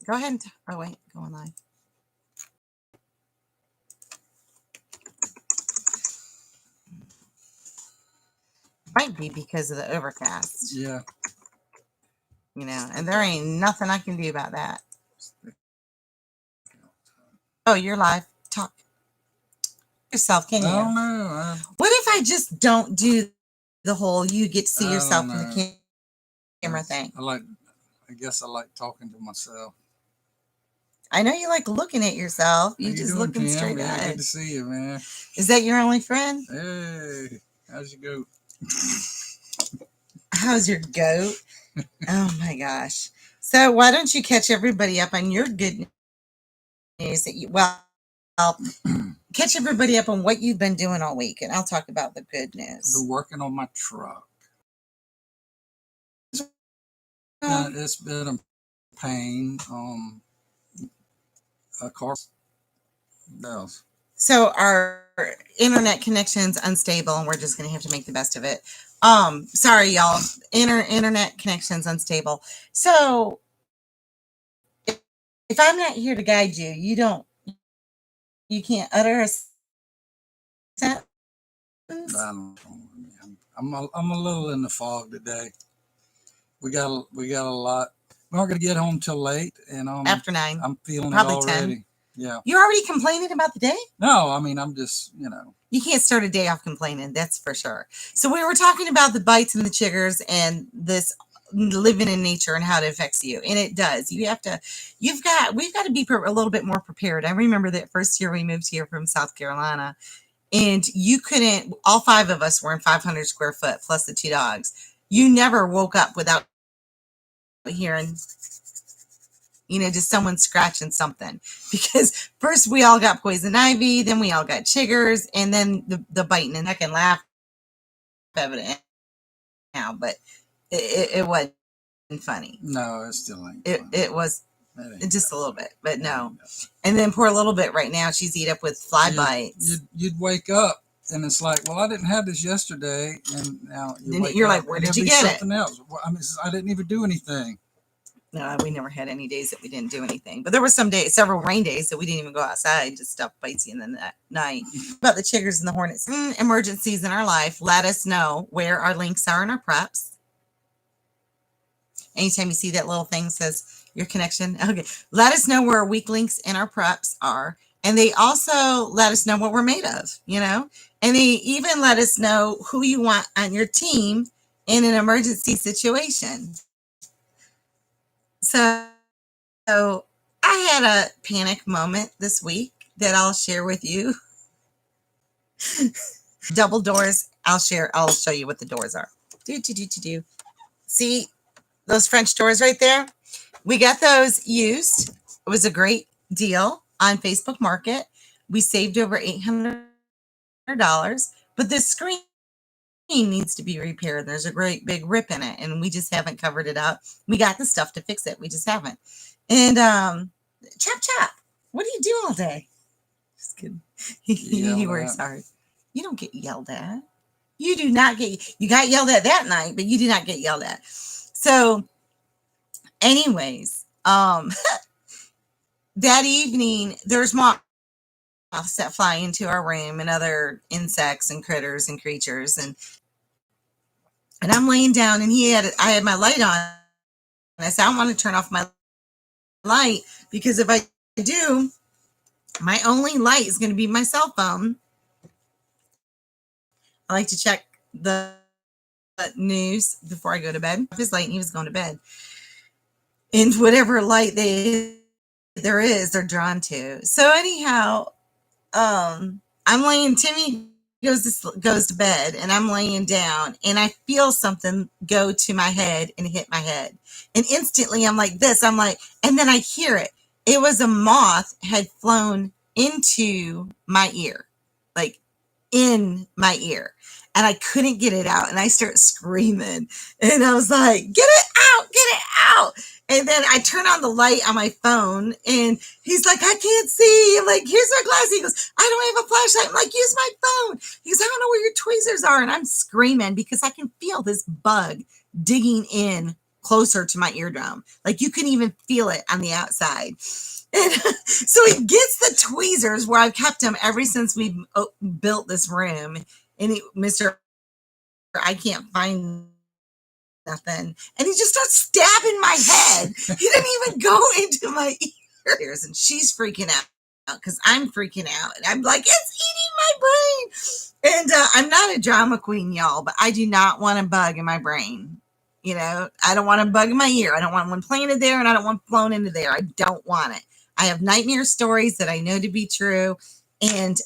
Go ahead and oh wait, go on live. Might be because of the overcast. Yeah. And there ain't nothing I can do about that. Oh, you're live. Talk yourself, can you? I don't know. What if I just don't do the whole you get to see I yourself don't in the know. camera thing? I guess I like talking to myself. I know you like looking at yourself. How You you just doing, looking Tim? straight Yeah, ahead. good to see you, man. Is that your only friend? Hey, how's your goat? How's your goat? Oh my gosh. So why don't you catch everybody up on your good news that catch everybody up on what you've been doing all week, and I'll talk about the good news. I've been working on my truck. It's been a pain. A car. Bells. So our internet connection's unstable, and we're just going to have to make the best of it. Sorry, y'all. Internet connection's unstable. So if I'm not here to guide you, you can't utter a sentence. I'm a little in the fog today. We got a lot. We're not going to get home till late, and after 9. I'm feeling probably it already. 10. Yeah. You're already complaining about the day? No, I mean, I'm just, You can't start a day off complaining, that's for sure. So we were talking about the bites and the chiggers and this living in nature and how it affects you. And it does. We've got to be a little bit more prepared. I remember that first year we moved here from South Carolina, and all 5 of us were in 500 square foot plus the 2 dogs. You never woke up without hearing just someone scratching something, because first we all got poison ivy, then we all got chiggers, and then the biting. And I can laugh evident now, but it wasn't funny. No, it still ain't funny. It was just a little bit, but no. And then poor little bit right now, she's eat up with fly bites. You'd wake up and it's like, well, I didn't have this yesterday, and now you're like, where did you get something else? Well, I mean, I didn't even do anything. No, we never had any days that we didn't do anything. But there were several rain days that we didn't even go outside. Just stuff bites you in the night. About the chiggers and the hornets. Emergencies in our life, let us know where our links are in our preps. Anytime you see that little thing says your connection, okay, let us know where our weak links in our preps are. And they also let us know what we're made of, and they even let us know who you want on your team in an emergency situation. So I had a panic moment this week that I'll share with you. Double doors. I'll show you what the doors are. See those French doors right there? We got those used. It was a great deal on Facebook Market. We saved over $800, but the screen needs to be repaired. There's a great big rip in it, and we just haven't covered it up. We got the stuff to fix it. We just haven't. And Chop, what do you do all day? Just kidding. He works hard. You don't get yelled at. You do not get. You got yelled at that night, but you do not get yelled at. So, anyways, that evening there's moths that fly into our room and other insects and critters and creatures, and I'm laying down, and I had my light on, and I said, I don't want to turn off my light, because if I do, my only light is going to be my cell phone. I like to check the news before I go to bed. His light, and he was going to bed. And whatever light there is, they're drawn to. So anyhow, I'm laying. Timmy goes to bed, and I'm laying down, and I feel something go to my head and hit my head, and instantly I'm like this. I'm like, and then I hear it. It was a moth had flown into my ear, like in my ear, and I couldn't get it out, and I start screaming, and I was like, get it out. And then I turn on the light on my phone, and he's like, I can't see. I'm like, here's my glasses. He goes, I don't have a flashlight. I'm like, use my phone. He goes, I don't know where your tweezers are. And I'm screaming because I can feel this bug digging in closer to my eardrum. Like you can even feel it on the outside. And so he gets the tweezers where I've kept them ever since we built this room. And Mr. I can't find nothing. And he just starts stabbing my head. He didn't even go into my ears. And she's freaking out because I'm freaking out. And I'm like, it's eating my brain. And I'm not a drama queen, y'all, but I do not want a bug in my brain. You know, I don't want a bug in my ear. I don't want one planted there, and I don't want flown into there. I don't want it. I have nightmare stories that I know to be true, and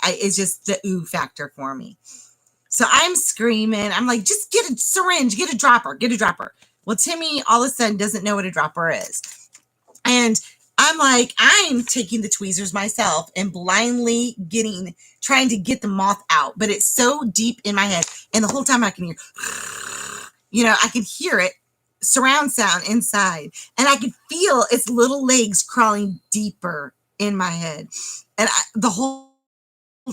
it's just the ooh factor for me. So I'm screaming. I'm like, just get a syringe, get a dropper. Well, Timmy all of a sudden doesn't know what a dropper is. And I'm like, I'm taking the tweezers myself and blindly trying to get the moth out. But it's so deep in my head. And the whole time I can hear, I can hear it, surround sound inside. And I can feel its little legs crawling deeper in my head. And the whole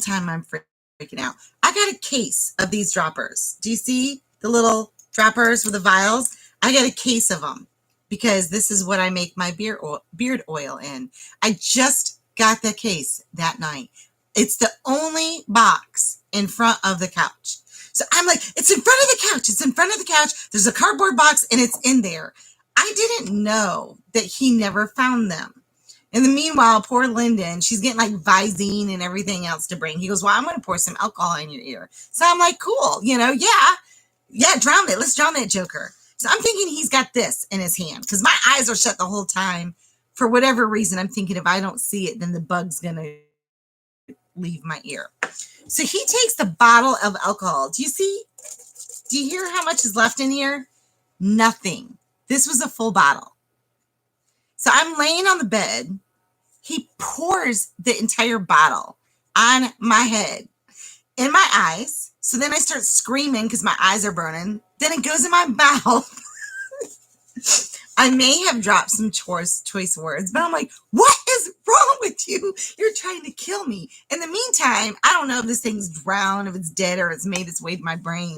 time I'm freaking out. I got a case of these droppers. Do you see the little droppers with the vials? I got a case of them because this is what I make my beard oil in. I just got the case that night. It's the only box in front of the couch. So I'm like, it's in front of the couch. It's in front of the couch. There's a cardboard box and it's in there. I didn't know that he never found them. In the meanwhile, poor Lyndon, she's getting like Visine and everything else to bring. He goes, well, I'm going to pour some alcohol in your ear. So I'm like, cool. Yeah, drown it. Let's drown that joker. So I'm thinking he's got this in his hand because my eyes are shut the whole time. For whatever reason, I'm thinking if I don't see it, then the bug's going to leave my ear. So he takes the bottle of alcohol. Do you hear how much is left in here? Nothing. This was a full bottle. So I'm laying on the bed. He pours the entire bottle on my head, in my eyes. So then I start screaming because my eyes are burning. Then it goes in my mouth. I may have dropped some choice words, but I'm like, what is wrong with you? You're trying to kill me. In the meantime, I don't know if this thing's drowned, if it's dead, or it's made its way to my brain.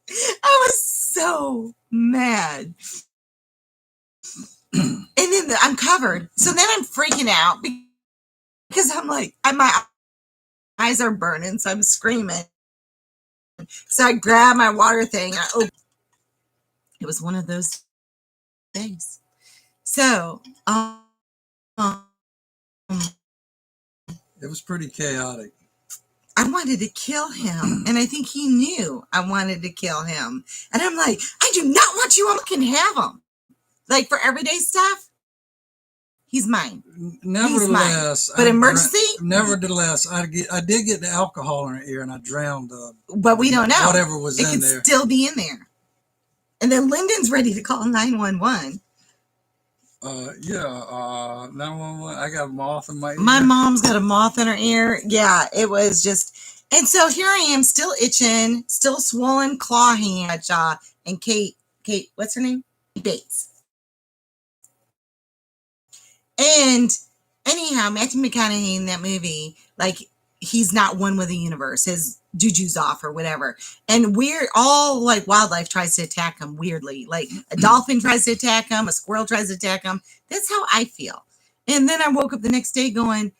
I was so mad. And then I'm covered. So then I'm freaking out because I'm like, my eyes are burning. So I'm screaming. So I grab my water thing. It was one of those days. So, it was pretty chaotic. I wanted to kill him. And I think he knew I wanted to kill him. And I'm like, I do not want you. I can have him. Like for everyday stuff, he's mine. Nevertheless, he's mine. But emergency? Nevertheless, I did get the alcohol in her ear and I drowned. But we don't know. Whatever was in there. It could still be in there. And then Lyndon's ready to call 911. 911. I got a moth in my ear. My mom's got a moth in her ear. Yeah, it was just. And so here I am, still itching, still swollen claw hand. And Kate, what's her name? Bates. And anyhow, Matthew McConaughey in that movie, like he's not one with the universe. His juju's off or whatever. And we're all like wildlife tries to attack him weirdly. Like a dolphin tries to attack him, a squirrel tries to attack him. That's how I feel. And then I woke up the next day going,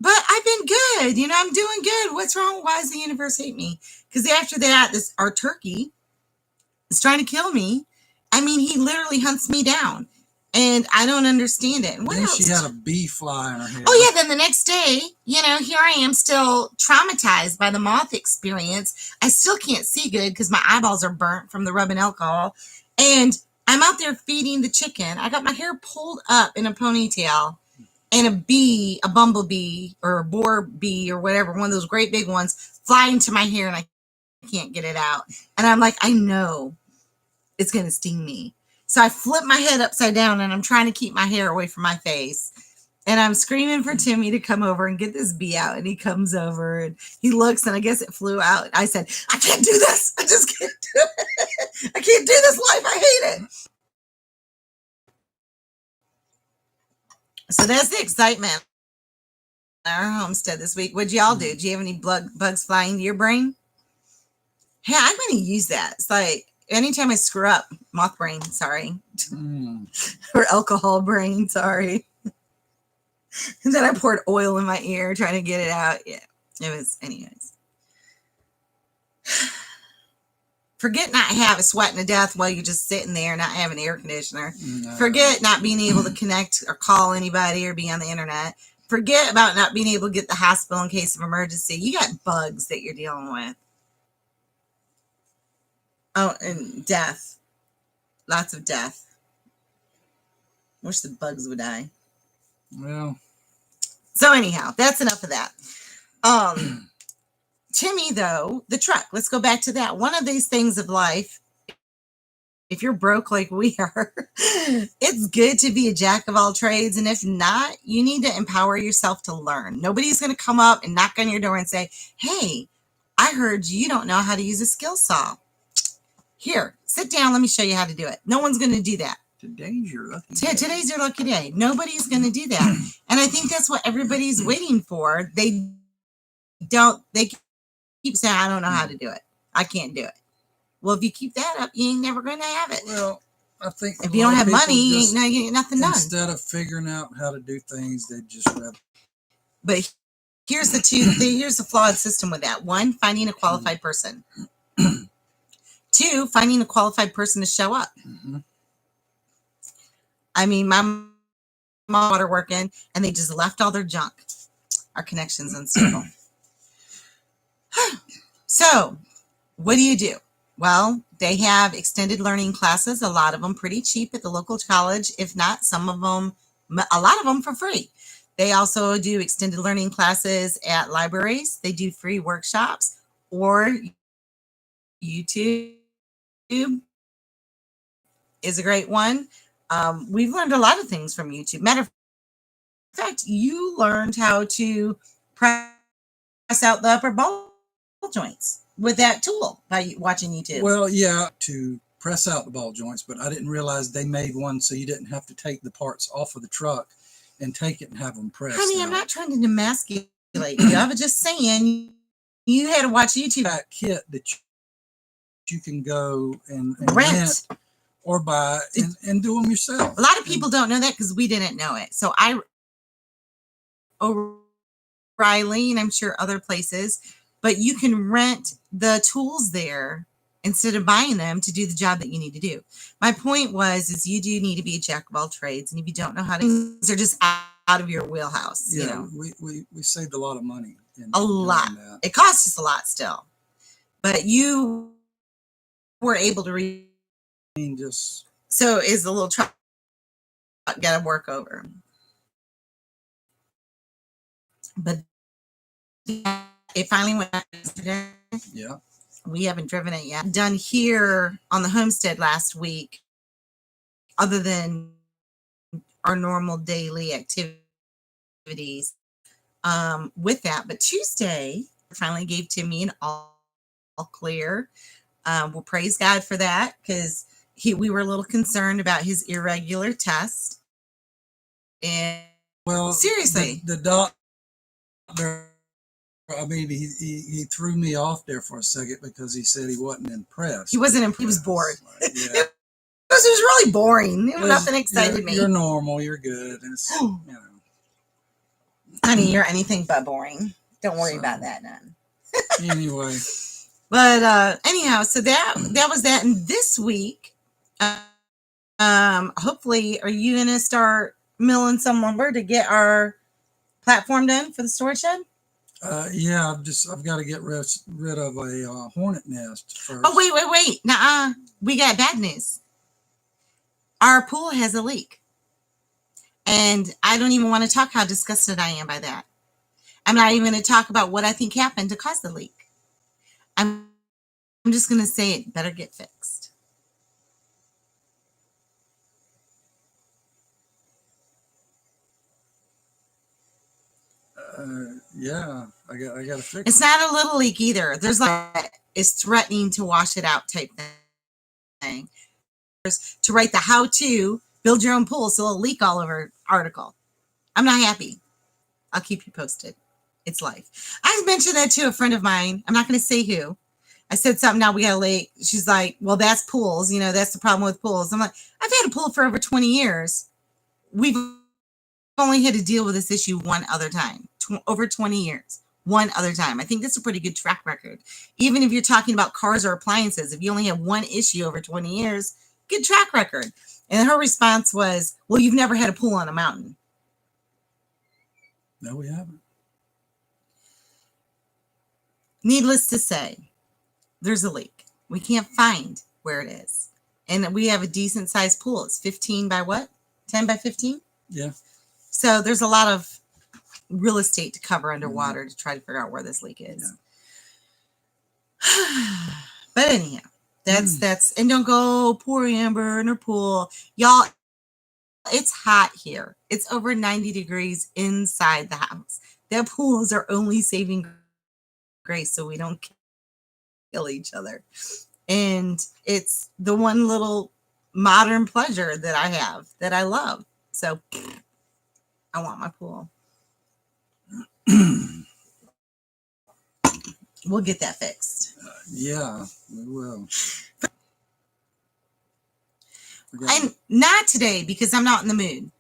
but I've been good. I'm doing good. What's wrong? Why does the universe hate me? Because after that, our turkey is trying to kill me. I mean, he literally hunts me down. And I don't understand it. What else? She had a bee fly in her head. Oh, yeah. Then the next day, here I am still traumatized by the moth experience. I still can't see good because my eyeballs are burnt from the rubbing alcohol. And I'm out there feeding the chicken. I got my hair pulled up in a ponytail and a bumblebee or a boar bee or whatever, one of those great big ones, fly into my hair and I can't get it out. And I'm like, I know it's going to sting me. So I flip my head upside down and I'm trying to keep my hair away from my face. And I'm screaming for Timmy to come over and get this bee out. And he comes over and he looks and I guess it flew out. I said, I can't do this. I just can't do it. I can't do this life. I hate it. So that's the excitement at our homestead this week. What'd y'all do? Do you have any bugs flying to your brain? Hey, I'm going to use that. It's like, anytime I screw up, moth brain, sorry, Mm. or alcohol brain, sorry. And then I poured oil in my ear trying to get it out. Yeah, it was, anyways. Forget not having sweating to death while you're just sitting there, not having air conditioner. No. Forget not being able to connect or call anybody or be on the internet. Forget about not being able to get to the hospital in case of emergency. You got bugs that you're dealing with. Oh, and death. Lots of death. Wish the bugs would die. Well, So anyhow, that's enough of that. Timmy, though, the truck. Let's go back to that. One of these things of life, if you're broke like we are, it's good to be a jack of all trades. And if not, you need to empower yourself to learn. Nobody's going to come up and knock on your door and say, hey, I heard you don't know how to use a skill saw. Here, sit down. Let me show you how to do it. No one's going to do that. today's your lucky day. Today's your lucky day. Nobody's going to do that. And I think that's what everybody's waiting for. They keep saying, I don't know how to do it. I can't do it. Well, if you keep that up, you ain't never going to have it. Well, I think if you don't have money, you ain't getting nothing done. Instead of figuring out how to do things, they just rather. But here's the flawed system with that. One, finding a qualified person. Two, finding a qualified person to show up. Mm-hmm. I mean, my mom are working, and they just left all their junk. Our connection's unstable. So, what do? Well, they have extended learning classes, a lot of them pretty cheap at the local college. If not, a lot of them for free. They also do extended learning classes at libraries. They do free workshops, or YouTube is a great one. We've learned a lot of things from YouTube. Matter of fact, you learned how to press out the upper ball joints with that tool by watching YouTube. Well, yeah, to press out the ball joints, but I didn't realize they made one so you didn't have to take the parts off of the truck and take it and have them pressed. Honey, I'm not trying to demasculate you. I was just saying you had to watch YouTube. That kit that you can go and rent or buy and do them yourself. A lot of people don't know that because we didn't know it. So O'Reilly, and I'm sure other places, but you can rent the tools there instead of buying them to do the job that you need to do. My point is you do need to be a jack of all trades, and if you don't know how to, things are just out of your wheelhouse. Yeah, you know, we saved a lot of money. A lot. It costs us a lot still, but you were able to so is the little truck got to work over, but it finally went yesterday. Yeah. We haven't driven it yet. Done here on the homestead last week, other than our normal daily activities with that. But Tuesday, finally gave Timmy an all clear. Well, praise God for that, because we were a little concerned about his irregular test. And well, seriously, the doctor, I mean, he threw me off there for a second because he said he wasn't impressed. He wasn't impressed. He was bored. Like, yeah. It was really boring. Nothing excited me. You're normal. You're good. It's, you know. Honey, you're anything but boring. Don't worry about that, none. Anyway. But anyhow, so that was that. And this week, hopefully, are you going to start milling some lumber to get our platform done for the storage shed? Yeah, I've got to get rid of a hornet nest first. Oh, wait. Nuh-uh. We got bad news. Our pool has a leak. And I don't even want to talk how disgusted I am by that. I'm not even going to talk about what I think happened to cause the leak. I'm just going to say it better get fixed. Yeah, I got to fix it. It's not a little leak either. There's it's threatening to wash it out type thing. To write the how to build your own pool so it'll leak all over article. I'm not happy. I'll keep you posted. It's life. I mentioned that to a friend of mine. I'm not going to say who, I said something, now we got a lake. She's like, well, that's pools. You know, that's the problem with pools. I'm like, I've had a pool for over 20 years. We've only had to deal with this issue one other time, over 20 years. One other time. I think that's a pretty good track record. Even if you're talking about cars or appliances, if you only have one issue over 20 years, good track record. And her response was, well, you've never had a pool on a mountain. No, we haven't. Needless to say, there's a leak. We can't find where it is. And we have a decent sized pool. It's 15 by what? 10 by 15? Yeah. So there's a lot of real estate to cover underwater to try to figure out where this leak is. Yeah. But anyhow, that's and don't go poor Amber in her pool. Y'all, it's hot here. It's over 90 degrees inside the house. Their pools are only saving grace so we don't kill each other. And it's the one little modern pleasure that I have that I love. So I want my pool. We'll get that fixed. Yeah, we will. And not today because I'm not in the mood.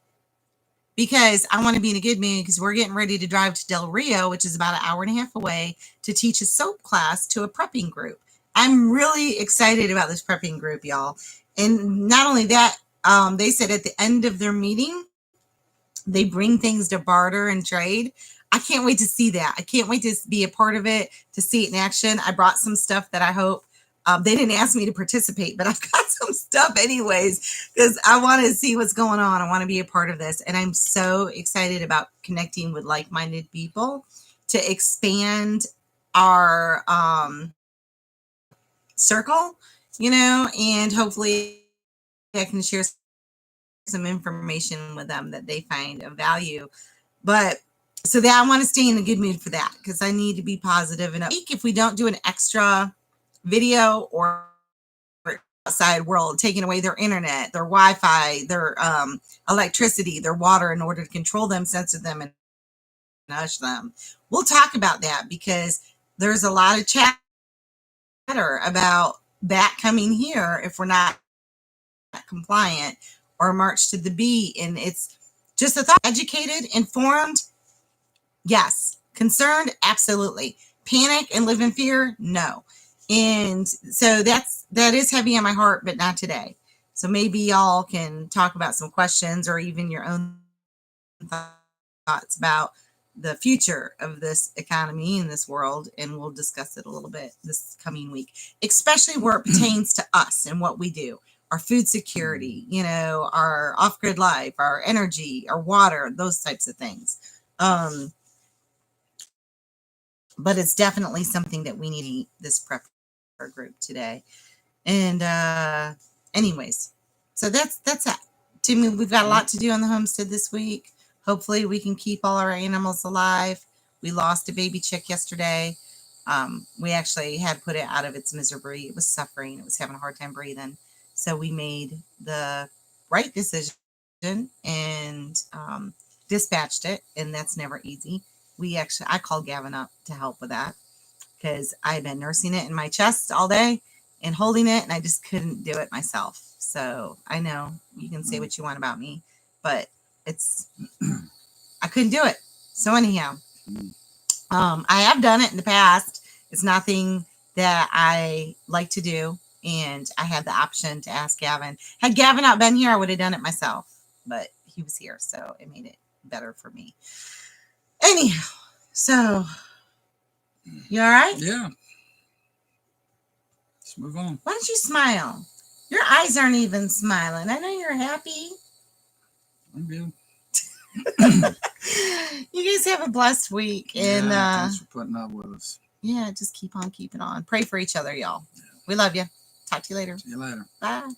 Because I want to be in a good mood because we're getting ready to drive to Del Rio, which is about an hour and a half away, to teach a soap class to a prepping group. I'm really excited about this prepping group, y'all. And not only that, they said at the end of their meeting, they bring things to barter and trade. I can't wait to see that. I can't wait to be a part of it, to see it in action. I brought some stuff that I hope they didn't ask me to participate, but I've got some stuff anyways, because I want to see what's going on. I want to be a part of this. And I'm so excited about connecting with like-minded people to expand our circle, you know, and hopefully I can share some information with them that they find of value. But so that I want to stay in a good mood for that because I need to be positive. And if we don't do an extra video or outside world taking away their internet, their Wi-Fi, their electricity, their water in order to control them, censor them, and hush them, we'll talk about that because there's a lot of chatter about that coming here if we're not compliant or march to the beat. And it's just a thought. Educated, informed, yes. Concerned, absolutely. Panic and live in fear, no. And so that is heavy on my heart, but not today. So maybe y'all can talk about some questions or even your own thoughts about the future of this economy in this world, and we'll discuss it a little bit this coming week, especially where it pertains to us and what we do. Our food security, you know, our off-grid life, our energy, our water, those types of things. But it's definitely something that we need this prep group today. And anyways, so that's that. Timmy, we've got a lot to do on the homestead this week. Hopefully we can keep all our animals alive. We lost a baby chick yesterday. We actually had put it out of its misery. It was suffering. It was having a hard time breathing. So we made the right decision and dispatched it. And that's never easy. I called Gavin up to help with that because I've been nursing it in my chest all day and holding it, and I just couldn't do it myself. So I know you can say what you want about me, but I couldn't do it. So anyhow, I have done it in the past. It's nothing that I like to do, and I had the option to ask Gavin. Had Gavin not been here, I would have done it myself, but he was here, so it made it better for me. Anyhow, so you all right? Yeah. Let's move on. Why don't you smile? Your eyes aren't even smiling. I know you're happy. I'm good. You guys have a blessed week. And thanks for putting up with us. Yeah, just keep on keeping on. Pray for each other, y'all. Yeah. We love you. Talk to you later. See you later. Bye.